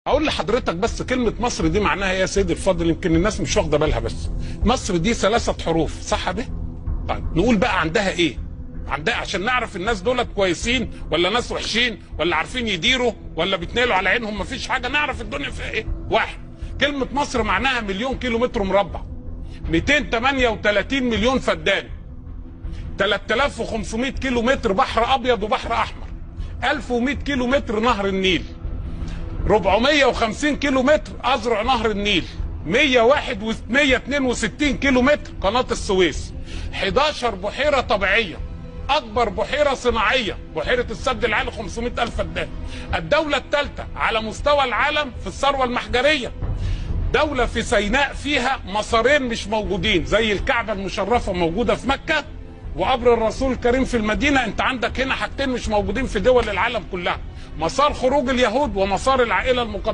اقول لحضرتك بس كلمة مصر دي معناها ايه يا سيدي الفاضل؟ يمكن الناس مش واخده بالها. بس مصر دي 3 حروف، صح به؟ طيب نقول بقى عندها ايه؟ عندها عشان نعرف الناس دولت كويسين ولا ناس وحشين ولا عارفين يديروا ولا بيتنقلوا على عينهم مفيش حاجه، نعرف الدنيا فيها ايه. واحد، كلمة مصر معناها 1,000,000 كيلو متر مربع، 238 مليون فدان، 3500 كيلو متر بحر ابيض وبحر احمر، 1100 كيلو متر نهر النيل، 450 كيلو متر أذرع نهر النيل، 162 كيلو متر قناة السويس، 11 بحيرة طبيعية، أكبر بحيرة صناعية بحيرة السد العالي 500,000 فدان. الدولة الثالثة على مستوى العالم في الثروة المحجرية. دولة في سيناء فيها مسارين مش موجودين، زي الكعبة المشرفة موجودة في مكة وقبر الرسول الكريم في المدينة. انت عندك هنا حاجتين مش موجودين في دول العالم كلها، مسار خروج اليهود ومسار العائلة المقدسة.